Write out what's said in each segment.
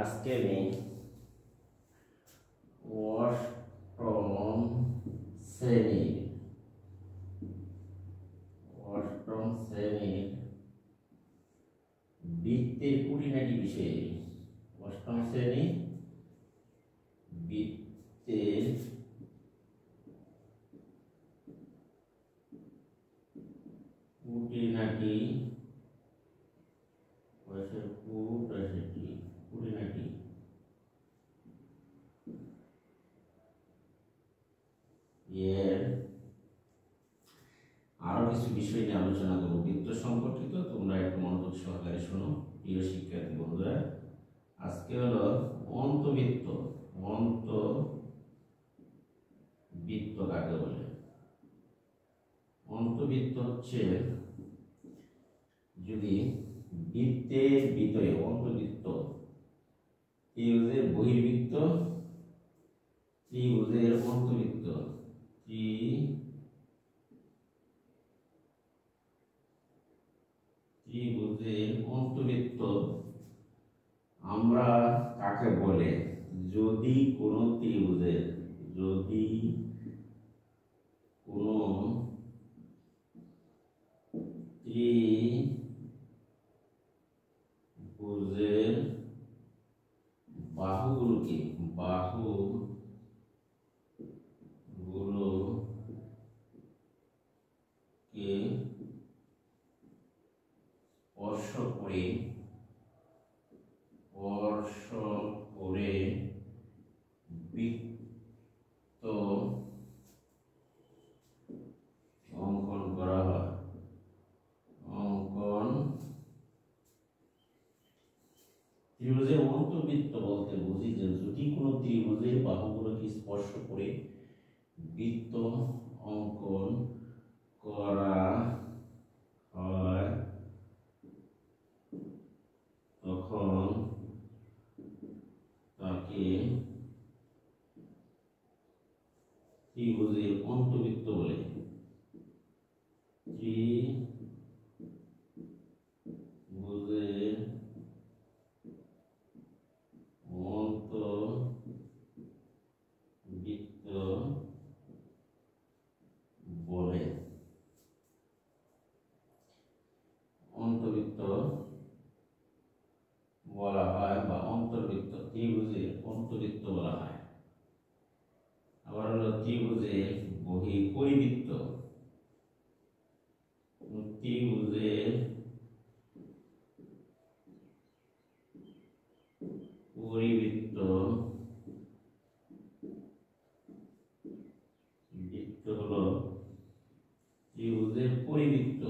আজকে আমি অষ্টম শ্রেণীর বৃত্তের খুঁটিনাটি বিষয়ে অষ্টম শ্রেণী বৃত্তের খুঁটিনাটি এর আরো কিছু বিষয় নিয়ে আলোচনা করব বৃত্ত সম্পর্কিত। তোমরা একটু মনোযোগ সহকারে শোনো প্রিয় শিক্ষার্থী বন্ধুরা। আজকে হলো অন্তবৃত্ত। অন্তবৃত্ত কাকে বলে? অন্তবৃত্ত হচ্ছে যদি বৃত্তের ভিতরে অন্তবৃত্ত, ত্রিভুজের বহির্বৃত্ত, ত্রিভুজের অন্তবৃত্ত, ত্রিভুজের অন্তবৃত্ত আমরা কাকে বলে? যদি কোনো ত্রিভুজের বাহুগুলোকে স্পর্শ করে বৃত্ত অঙ্কন করা হয়। ত্রিভুজের অন্তবৃত্ত বলতে বুঝি যে যদি কোনো ত্রিভুজের বাহুগুলোকে স্পর্শ করে বৃত্ত অঙ্কন করা হয় তখন তাকে ত্রিভুজের অন্তবৃত্ত বলে। ত্রিভুজের অন্তবৃত্ত বলে। অন্তবৃত্ত বলা হয় বা অন্তর্বৃত্ত, ত্রিভুজের অন্তর্বৃত্ত বলা হয়। আবার হলো ত্রিভুজের পরিবৃত্ত, ত্রিভুজের পরিবৃত্ত হলো ত্রিভুজের পরিবৃত্ত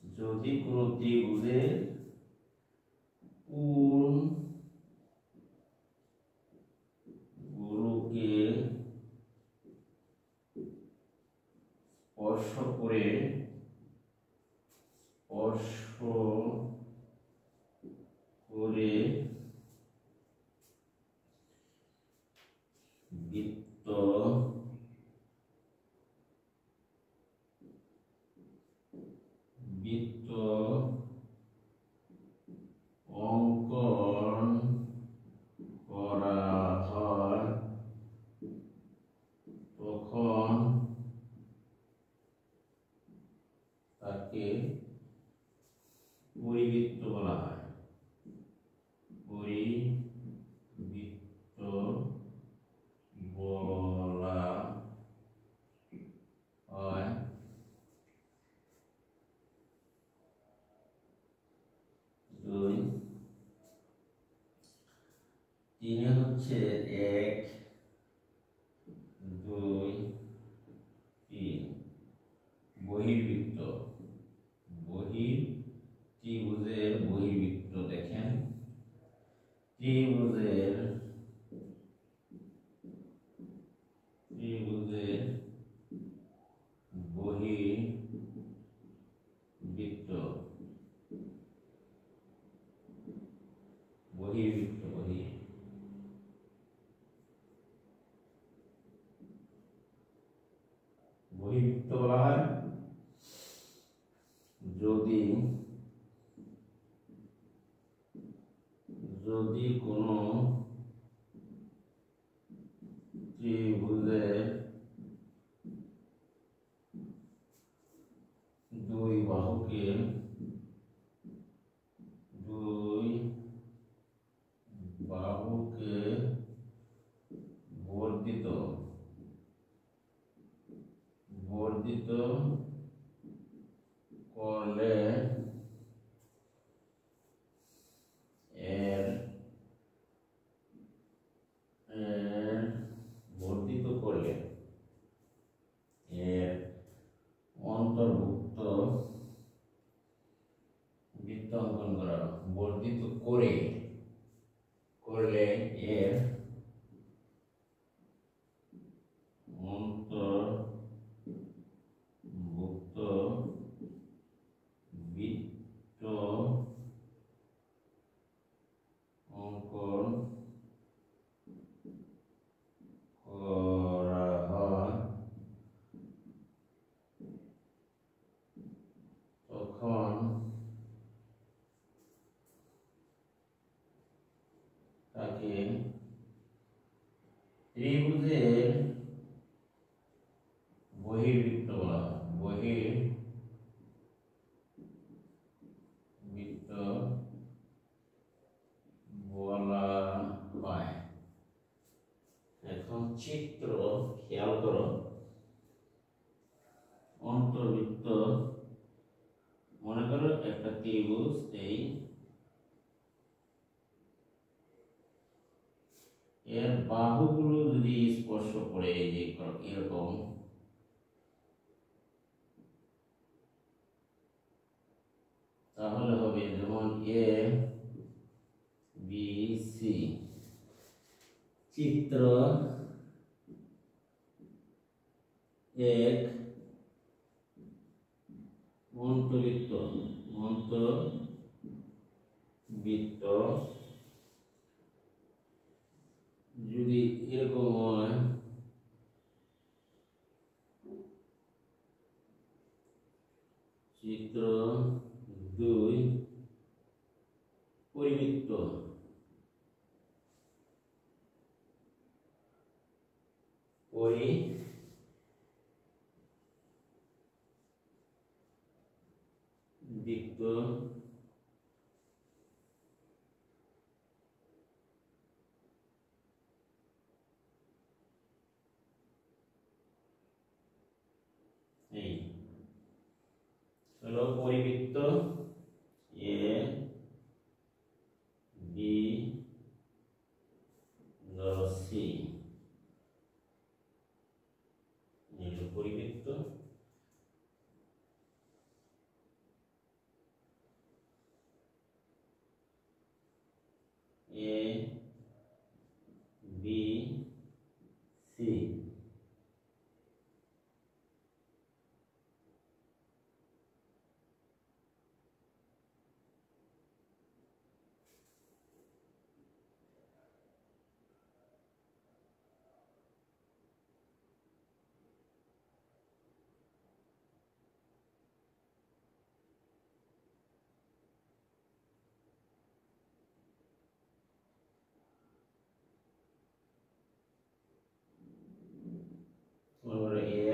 যদি কোনো ত্রিভুজের কোণ গুলোকে স্পর্শ করে বৃত্ত অঙ্কন করা হয় তখন তাকে পরিবৃত্ত বলা হয়। পরিবৃত্ত বলা হয়। তিনে হচ্ছে 1 2 3 বহির্বৃত্ত। ত্রিভুজের বহির্বৃত্ত দেখেন, ত্রিভুজের বহির্বৃত্ত ত্রিভুজের দুই বাহুকে বর্ধিত করলে এর বর্ধিত করলে এর অন্তর্ভুক্ত বৃত্ত অঙ্কন করা। বর্ধিত করলে এর অন্তর্ভুক্ত বৃত্ত অঙ্কন করা হয় তখন তাকে ত্রিভুজের বহির্বৃত্ত বলা হয়। বহির্বৃত্ত বলা হয়। এখন চিত্র খেয়াল করো। অন্তর্বৃত্ত, মনে করো একটা ত্রিভুজ, এই এর বাহুগুলো যদি স্পর্শ করে এই যে এরকম, তাহলে হবে যেমন এ বি সি। চিত্র এক অন্তর্বৃত্ত যদি এরকম হয়, চিত্র দুই পরিবৃত্ত এই হলো পরিবৃত্ত A B C, পরিবৃত্ত A B C.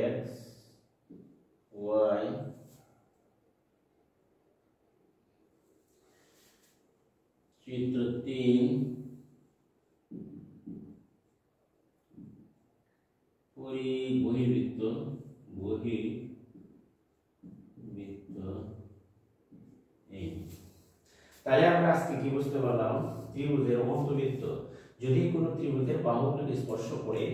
X Y চিত্র তিন বহির্বৃত্ত এই। তাহলে আমরা আজকে কি বুঝতে পারলাম? ত্রিভুজের অন্তর্বৃত্ত, যদি কোনো ত্রিভুজের বাহুগুলোকে স্পর্শ করে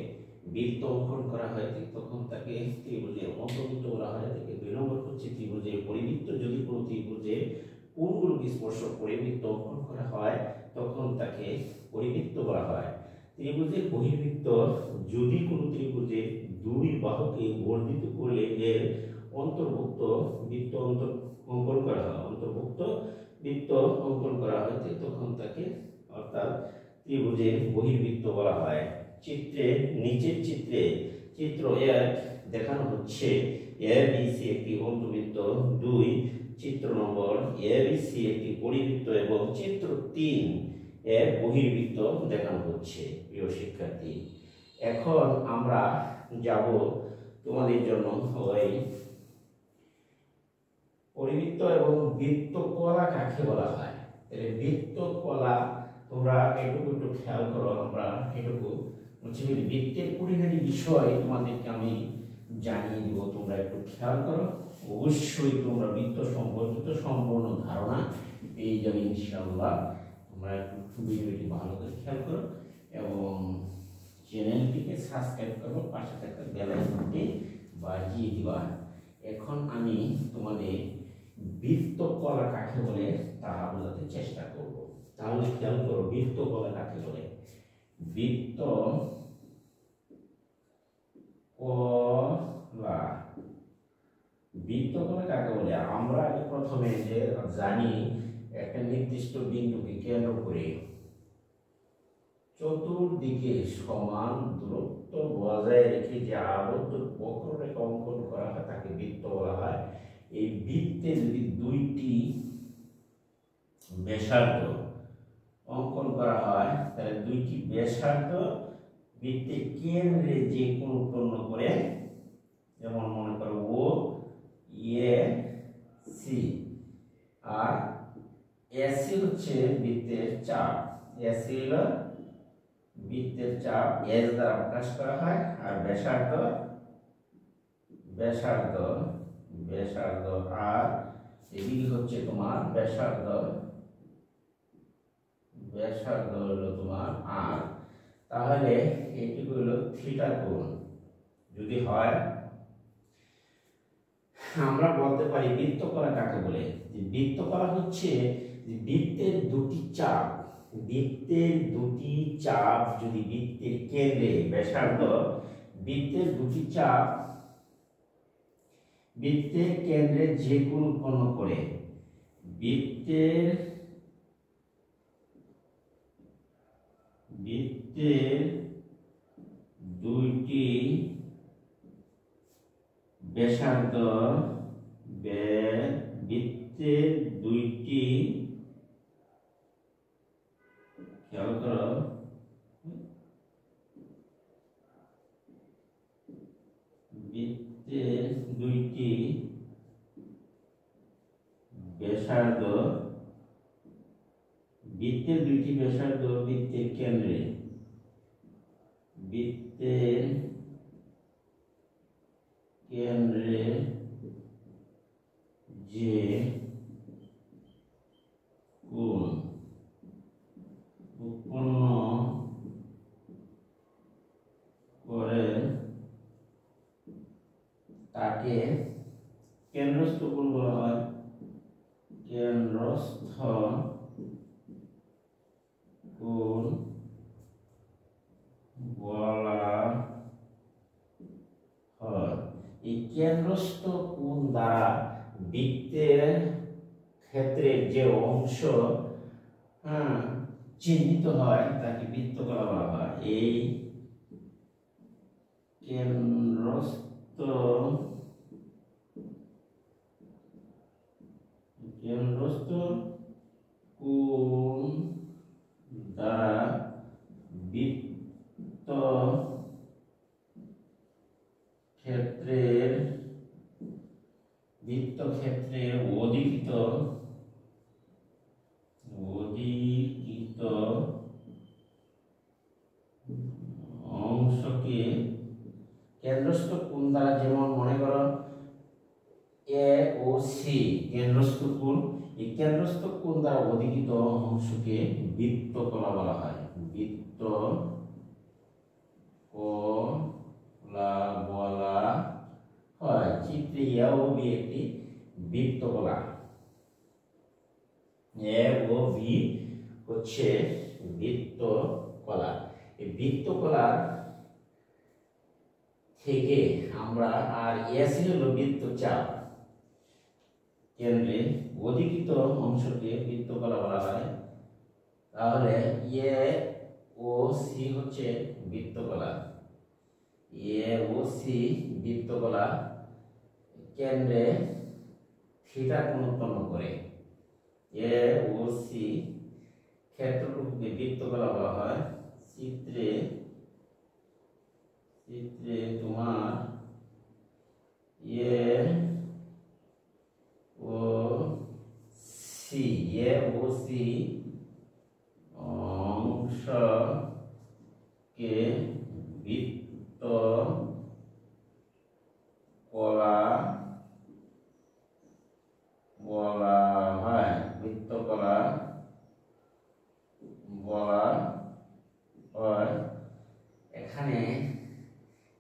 বৃত্ত অঙ্কন করা হয় তখন তাকে ত্রিভুজের অন্তর্বৃত্ত বলা হয়। থেকে 2 নম্বর হচ্ছে ত্রিভুজের পরিবৃত্ত, যদি কোনো ত্রিভুজের কোণগুলোকে স্পর্শ করে বৃত্ত অঙ্কন করা হয় তখন তাকে পরিবৃত্ত বলা হয়। ত্রিভুজের বহির্বৃত্ত, যদি কোনো ত্রিভুজের দুই বাহুকে বর্ধিত করলে এর অন্তর্ভুক্ত বৃত্ত অঙ্কন করা হয়, তখন তাকে অর্থাৎ ত্রিভুজের বহির্বৃত্ত বলা হয়। নিচের চিত্রে চিত্র 1 দেখানো হচ্ছে এবিসি একটি অন্তর্বৃত্ত, 2 চিত্র নম্বর এবিসি একটি পরিবৃত্ত এবং চিত্র 3 এর বহির্বৃত্ত দেখানো হচ্ছে। প্রিয় শিক্ষার্থী, এখন আমরা যাব তোমাদের জন্য ওই পরিবৃত্ত এবং বৃত্তকলা কাকে বলা হয়। তাহলে বৃত্তকলা তোমরা এটুকু একটু খেয়াল করো। আমরা এটুকু হচ্ছে বৃত্তের পরিহারী বিষয় তোমাদেরকে আমি জানিয়ে দিব, তোমরা একটু খেয়াল করো। অবশ্যই তোমরা বৃত্ত সম্পর্কিত সম্পূর্ণ ধারণা পেয়ে যাবে ইনশাআল্লাহ। তোমরা একটু ভিডিওটি ভালো করে খেয়াল করো এবং চ্যানেলটিকে সাবস্ক্রাইব করো, পাশে থাকা বেল আইকনটি বাজিয়ে দিবা। এখন আমি তোমাদের বৃত্তকলা কাকে বলে তা বোঝাতে চেষ্টা করব। তাহলে খেয়াল করো বৃত্তকলা কাকে বলে। বৃত্তকলা বৃত্তকলা কাকে বলে আমরা আগে প্রথমে যে জানি একটা নির্দিষ্ট বিন্দুকে কেন্দ্র করে চতুর্দিকে সমান দূরত্ব বজায় রেখে যে আবদ্ধ বক্ররেখা অঙ্কন করা হয় তাকে বৃত্ত বলা হয়। এই বৃত্তে যদি দুইটি ব্যাসার্ধ অঙ্কন করা হয় তাহলে দুইটি ব্যাসার্ধ বৃত্তের কেন্দ্রে যে কোণ উৎপন্ন করে, যেমন মনে করো ও এ সি, আর এসি হচ্ছে বৃত্তের চাপ। এসি হলো বৃত্তের চাপ, এস দ্বারা প্রকাশ করা হয়। আর ব্যাসার্ধ ব্যাসার্ধ ব্যাসার্ধ আর এদিকে হচ্ছে তোমার ব্যাসার্ধ ব্যাসার্ধ হলো তোমার আর। তাহলে এটি হলো থিটা কোণ যদি হয়, আমরা বলতে পারি বৃত্তকলা কাকে বলে। যে বৃত্তকলা হচ্ছে যে বৃত্তের দুটি চাপ যদি বৃত্তের কেন্দ্রে ব্যাসার্ধ বৃত্তের দুটি চাপ বৃত্তের কেন্দ্রে যে কোণ উৎপন্ন করে, বৃত্তের দুইটি ব্যাসার্ধ বৃত্তের দুইটি খেয়াল করো বৃত্তের দুইটি ব্যাসার্ধ বৃত্তের কেন্দ্রে যে কোণ উৎপন্ন করে তাকে কেন্দ্রস্থ কোণ বলা হয়। কেন্দ্রস্থ কোণ বলা হয়। এই কেন্দ্রস্থ কোণ দ্বারা বৃত্তের ক্ষেত্রে যে অংশ চিহ্নিত হয় তাকে বৃত্তকলা বলা হয়। এই কেন্দ্রস্থ কোণ দ্বারা বৃত্ত ক্ষেত্রের অধিকৃত অংশকে কেন্দ্রস্থ কোণ দ্বারা, যেমন মনে করো এ ও সি কেন্দ্রস্থ কোণ, এই কেন্দ্রস্থ কোণ দ্বারা অধিকৃত অংশকে বৃত্তকলা বলা হয়। বৃত্তকলা বলা হয়। চিত্রে এ ও বি একটি বৃত্তকলা। এ ও বি হচ্ছে বৃত্তকলা। এই বৃত্তকলার থেকে আমরা আর এসি হলো বৃত্তচাপ, কেন্দ্রে অধিকৃত অংশকে বৃত্তকলা বলা হয়। তাহলে এ ও সি হচ্ছে বৃত্তকলা। এ ও সি বৃত্তকলা কেন্দ্রে থিটা কোণ উৎপন্ন করে। এ ও সি ক্ষেত্রটুকুকে বৃত্তকলা বলা হয়। চিত্রে ক্ষেত্রে তোমার এ ও সি অংশকে বৃত্ত কলা বলা হয়, বৃত্তকলা বলা হয়। এখানে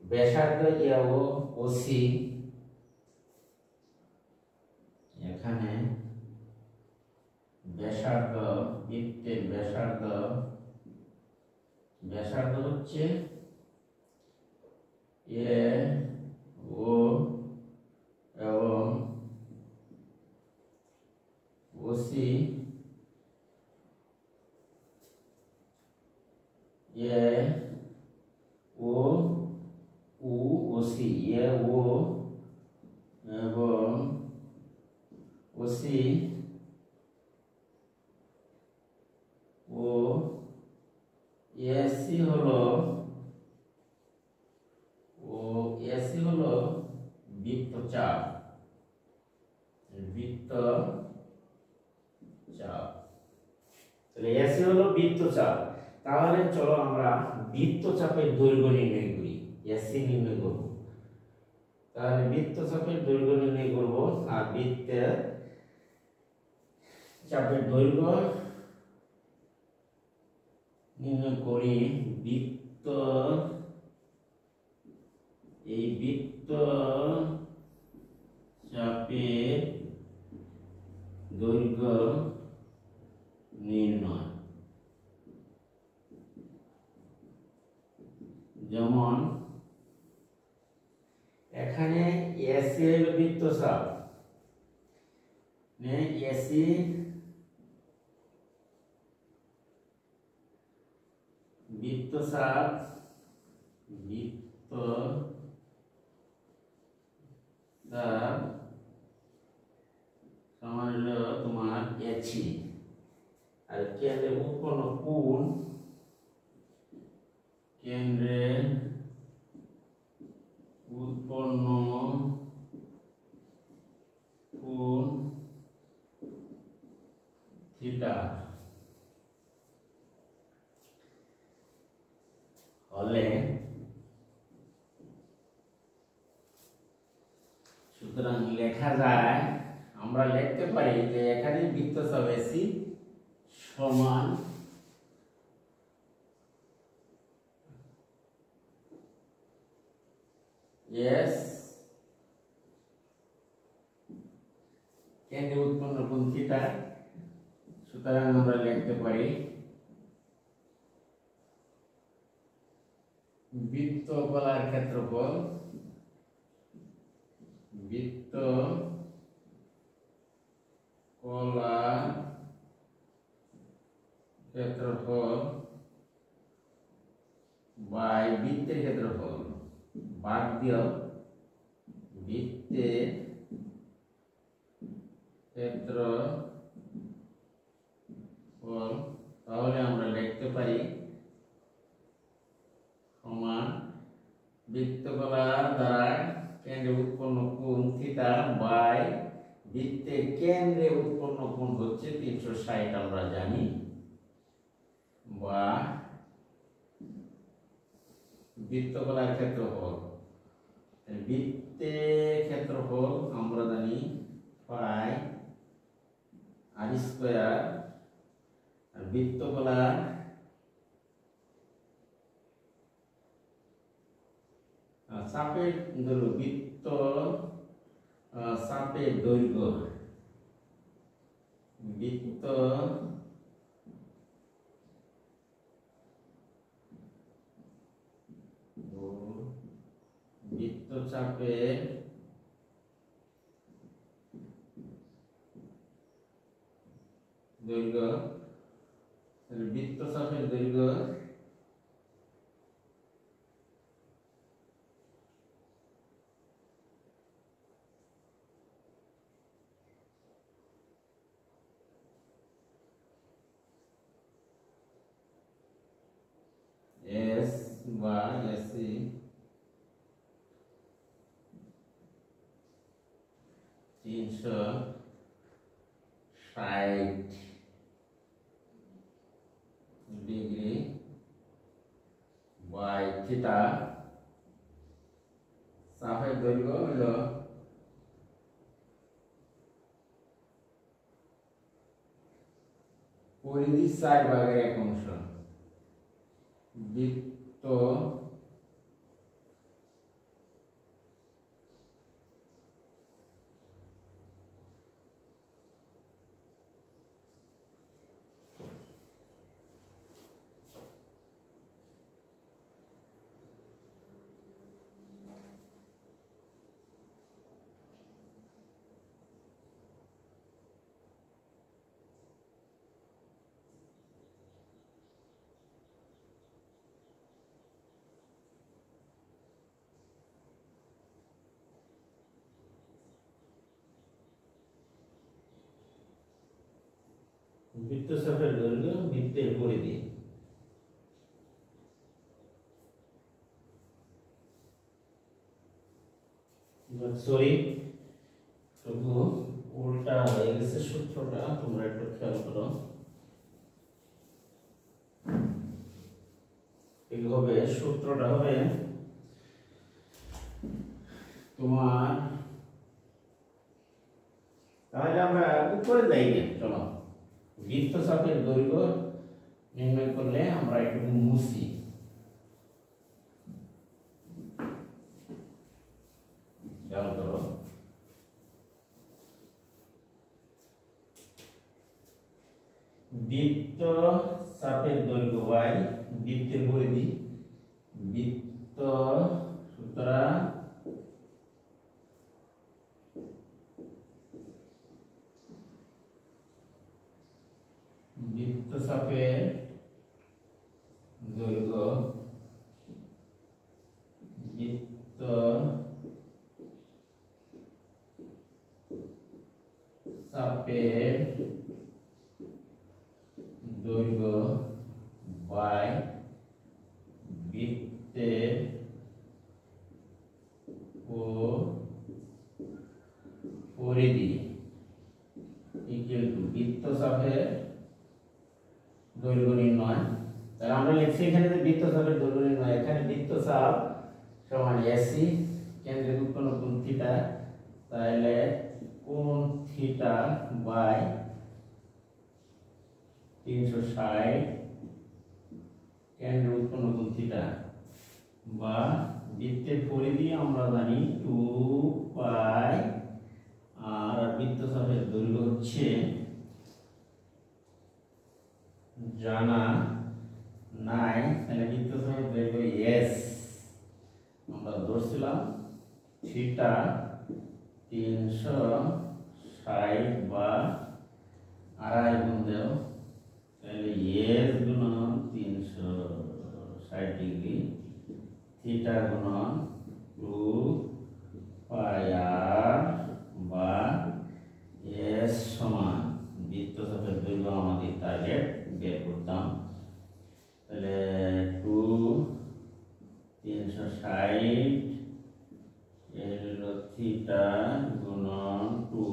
ব্যাসার্ধ ও সি, এখানে ব্যাসার্ধ, বৃত্তের ব্যাসার্ধ হচ্ছে এ ও এবং ওসি, এ ও ওসি, এ ও এবং ওসি ও এসি হলো বৃত্তচাপ, তাহলে এসি হলো বৃত্তচাপ। তাহলে চলো আমরা বৃত্তচাপের দৈর্ঘ্য নির্ণয় করি, এসি নির্ণয় করব। তাহলে বৃত্তচাপের দৈর্ঘ্য নির্ণয় করব, আর বৃত্তের চাপের দৈর্ঘ্য নির্ণয় করি। বৃত্ত চাপের দৈর্ঘ্য নির্ণয়, যেমন এখানে এসি হলো বৃত্তচাপ, এসি বৃত্তচাপ সমান হলো তোমার এসি, আর কেন্দ্রে উৎপন্ন কোণ, কেন্দ্রে উৎপন্ন কোণ থিটা হলে, সুতরাং লেখা যায়, আমরা লিখতে পারি যে এখানে বৃত্তচাপ এসি সমান এস কেন্দ্রে উৎপন্ন কোণ থিটা। সুতরাং আমরা লিখতে পারি বৃত্তকলার ক্ষেত্রফল, বাই বৃত্তের ক্ষেত্রফল, বাদ দিও বৃত্তের ক্ষেত্রফল। তাহলে আমরা লিখতে পারি সমান বৃত্তকলা দ্বারা কেন্দ্রে উৎপন্ন কোণ থিটা বাই বৃত্তের কেন্দ্রে উৎপন্ন কোণ হচ্ছে 360 আমরা জানি, বা বৃত্তকলার ক্ষেত্রফল। বৃত্তের ক্ষেত্রফল আমরা জানি পাই আর স্কয়ার, আর বৃত্তকলার চাপের দৈর্ঘ্য, বৃত্ত চাপের দৈর্ঘ্য, বৃত্তচাপের দৈর্ঘ্য, বৃত্তচাপের দৈর্ঘ্য এস বা এসি 360 ডিগ্রি বাই থিটা, চাপের দৈর্ঘ্য হলো পরিধি 4/1 বৃত্ত বৃত্তচাপের দৈর্ঘ্য বৃত্তের পরিধি। সরি, তবু উল্টা হয়ে গেছে সূত্রটা, তোমরা একটু খেয়াল করো। এইভাবে সূত্রটা হবে তোমার, তাহলে আমরা উপরে যাই না, চলো বৃত্তচাপের দৈর্ঘ্য নির্ণয় করলে আমরা একটু মুছি। খেয়াল করো, বৃত্তচাপের দৈর্ঘ্য বাই বৃত্তের পরিধি, বৃত্ত সুতরাং বৃত্তচাপের দৈর্ঘ্য বৃত্ত চাপের দৈর্ঘ্য বাই বৃত্তের পরিধি ইকুয়াল টু বৃত্তচাপের দৈর্ঘ্য নির্ণয়। তাহলে আমরা লিখছি এখানে যে বৃত্তচাপের দৈর্ঘ্য নির্ণয়, এখানে বৃত্তচাপ সমান এসি, কেন্দ্রের উৎপন্ন কোণ থিটা, তাহলে কোণ থিটা বাই 360 কেন্দ্রের উৎপন্ন কোণ থিটা, বা বৃত্তের পরিধি আমরা জানি 2 পাই, আর বৃত্তচাপের দৈর্ঘ্য হচ্ছে জানা নাই, তাহলে বৃত্তচাপের দৈর্ঘ্য এস আমরা ধরছিলাম থিটা 360 বা আড়াই গুণ দেও, তাহলে এস গুণন 360 ডিগ্রি, থিটা গুণন 2 পাই আর বা এস সমান বৃত্তচাপের দৈর্ঘ্য আমাদের টার্গেট বের করতাম। তাহলে 360 এর থিটা গুণন 2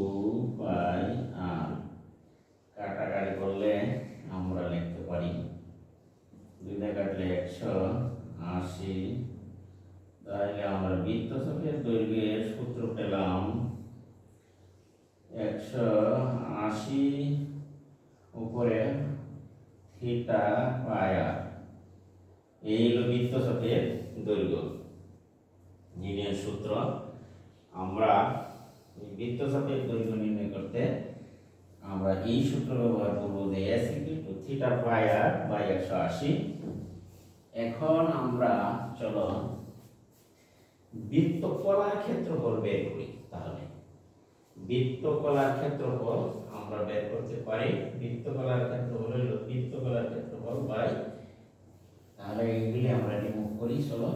পাই আর, কাটাকাটি করলে আমরা লিখতে পারি 2 দিয়ে কাটলে 180, তাহলে আমরা বৃত্তচাপের দৈর্ঘ্যের সূত্র পেলাম 180 উপরে থিটা পাই আর, এই হলো বৃত্তচাপের দৈর্ঘ্য নির্ণয়ের সূত্র। আমরা বৃত্তচাপের দৈর্ঘ্য নির্ণয় করতে আমরা এই সূত্র ব্যবহার করব যে s = theta pi r by 180। এখন আমরা চলো বৃত্তকলার ক্ষেত্রফল বের করি। তাহলে বৃত্তকলার ক্ষেত্রফল আমরা বের করতে পারি, বৃত্তকলার ক্ষেত্রফল হলো বৃত্তকলার ক্ষেত্রফল বাই, তাহলে এইগুলি আমরা রিমুভ করি। চলো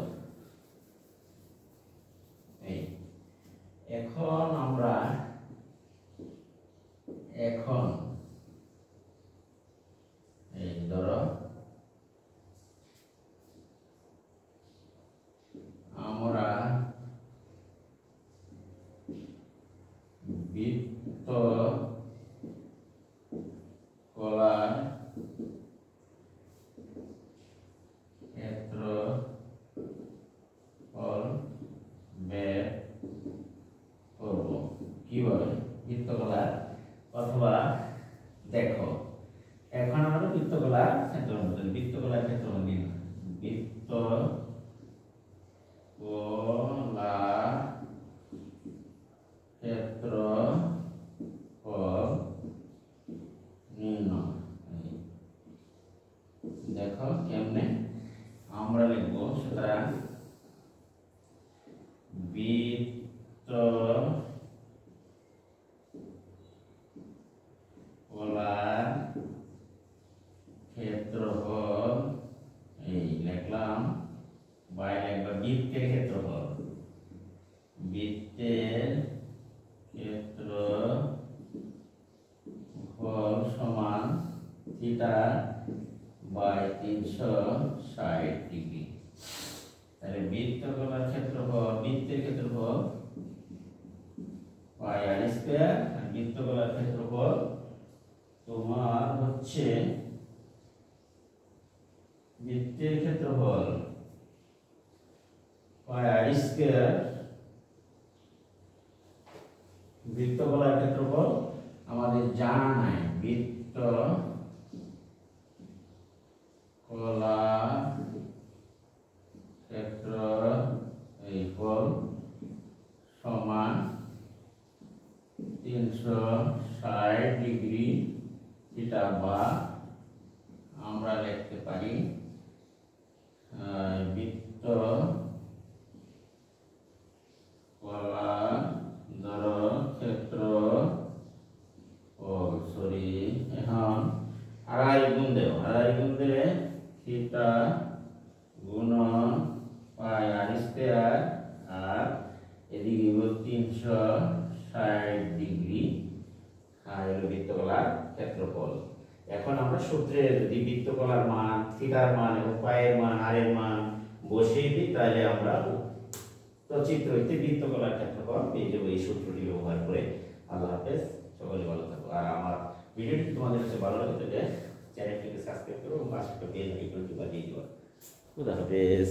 এই এখন আমরা এই ধরো আমরা বৃত্ত বাইরে একবার বৃত্তের ক্ষেত্রফল, বৃত্তের ক্ষেত্রফল সমান থিটা বাই 360 ডিগ্রি। তাহলে বৃত্তকলার ক্ষেত্রফল, বৃত্তের ক্ষেত্রফল পাই আর স্কয়ার, আর বৃত্তকলার ক্ষেত্রফল তোমার হচ্ছে বৃত্তের ক্ষেত্রফল পাই আর স্কয়ার, বৃত্তকলার ক্ষেত্রফল আমাদের জানা নাই। বৃত্তকলার ক্ষেত্রফল সমান 360 ডিগ্রি থিটা, বা আমরা লিখতে পারি বৃত্তকলার ক্ষেত্রফল, সরি এখন আড়াই গুণ দেও, আড়াই গুণ দিলে থিটা গুণন পাই আর স্কয়ার, আর এদিকে 360 ডিগ্রি বৃত্তকলার ক্ষেত্রফল। এখন আমরা সূত্রে যদি বৃত্তকলার মান, থিটার মান এবং পায়ের মান, আর এর মান বসিয়ে দিই, তাহলে আমরা চিত্র হইতে বৃত্তকলার ক্ষেত্রফল পেয়ে যাবো এই সূত্রটি ব্যবহার করে। আল্লাহ হাফেজ, সকলে ভালো থাকো। আর আমার ভিডিওটি তোমাদের কাছে ভালো লাগে তাহলে চ্যানেলটিকে সাবস্ক্রাইব করো এবং পাশে একটা বেল আইকনটি বাজিয়ে দিও। খুদা হাফেজ।